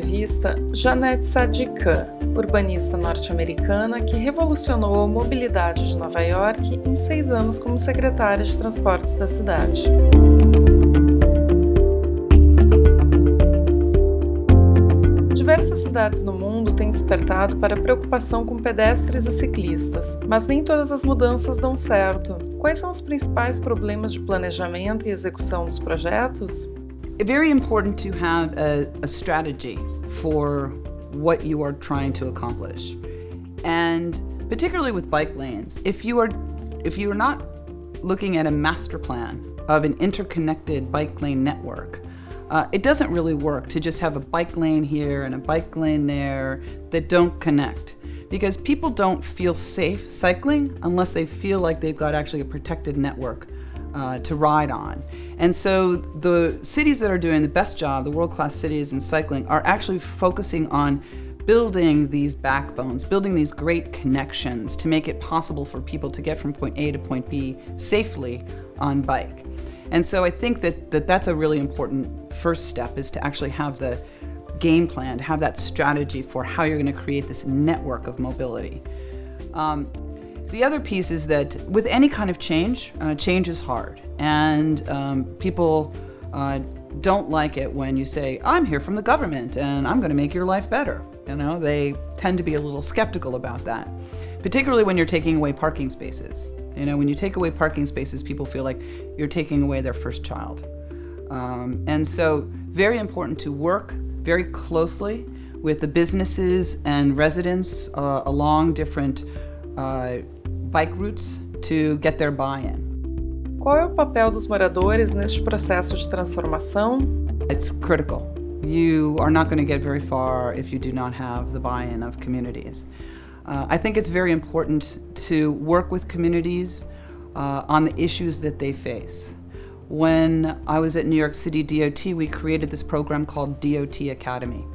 entrevista Janette Sadik-Khan, urbanista norte-americana que revolucionou a mobilidade de Nova York em 6 anos como secretária de transportes da cidade. Diversas cidades no mundo têm despertado para preocupação com pedestres e ciclistas, mas nem todas as mudanças dão certo. Quais são os principais problemas de planejamento e execução dos projetos? It's very important to have a strategy for what you are trying to accomplish. And particularly with bike lanes, if you are not looking at a master plan of an interconnected bike lane network, it doesn't really work to just have a bike lane here and a bike lane there that don't connect. Because people don't feel safe cycling unless they feel like they've got actually a protected network to ride on. And so the cities that are doing the best job, the world-class cities in cycling, are actually focusing on building these backbones, building these great connections to make it possible for people to get from point A to point B safely on bike. And so I think that that's a really important first step, is to actually have the game plan, to have that strategy for how you're going to create this network of mobility. The other piece is that with any kind of change, change is hard. And people don't like it when you say, I'm here from the government and I'm going to make your life better. You know, they tend to be a little skeptical about that, particularly when you're taking away parking spaces. You know, when you take away parking spaces, people feel like you're taking away their first child. And so very important to work very closely with the businesses and residents along different bike routes to get their buy-in. Qual é o papel dos moradores neste processo de transformação? It's critical. You are not going to get very far if you do not have the buy-in of communities. I think it's very important to work with communities on the issues that they face. When I was at New York City DOT, we created this program called DOT Academy,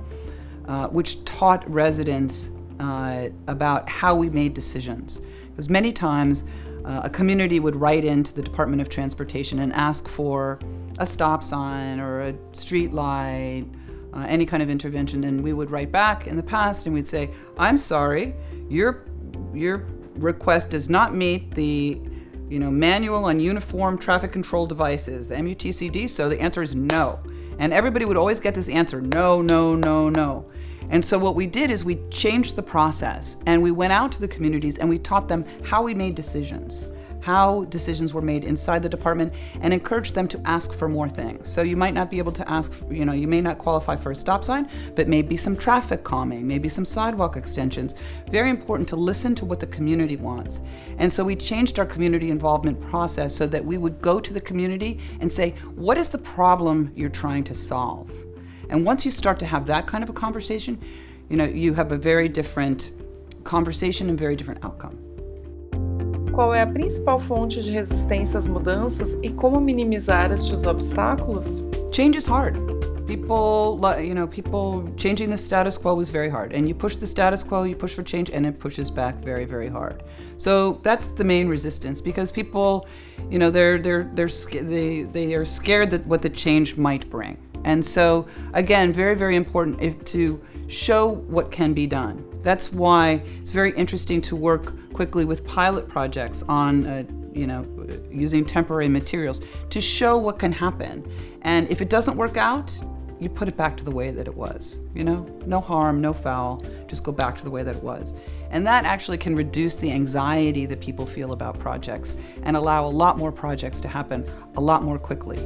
which taught residents about how we made decisions. Because many times a community would write into the Department of Transportation and ask for a stop sign or a street light, any kind of intervention, and we would write back in the past and we'd say, I'm sorry, your request does not meet the manual on uniform traffic control devices, the MUTCD, so the answer is no. And everybody would always get this answer, no, no, no, no. And so what we did is we changed the process and we went out to the communities and we taught them how we made decisions, how decisions were made inside the department, and encouraged them to ask for more things. So you might not be able to ask, you may not qualify for a stop sign, but maybe some traffic calming, maybe some sidewalk extensions. Very important to listen to what the community wants. And so we changed our community involvement process so that we would go to the community and say, what is the problem you're trying to solve? And once you start to have that kind of a conversation, you have a very different conversation and very different outcome. Qual é a principal fonte de resistência às mudanças e como minimizar estes obstáculos? Change is hard. People changing the status quo is very hard. And you push the status quo, you push for change, and it pushes back very, very hard. So that's the main resistance, because people, they are scared that what the change might bring. And so, again, very, very important to show what can be done. That's why it's very interesting to work quickly with pilot projects on, using temporary materials to show what can happen. And if it doesn't work out, you put it back to the way that it was. No harm, no foul, just go back to the way that it was. And that actually can reduce the anxiety that people feel about projects and allow a lot more projects to happen a lot more quickly.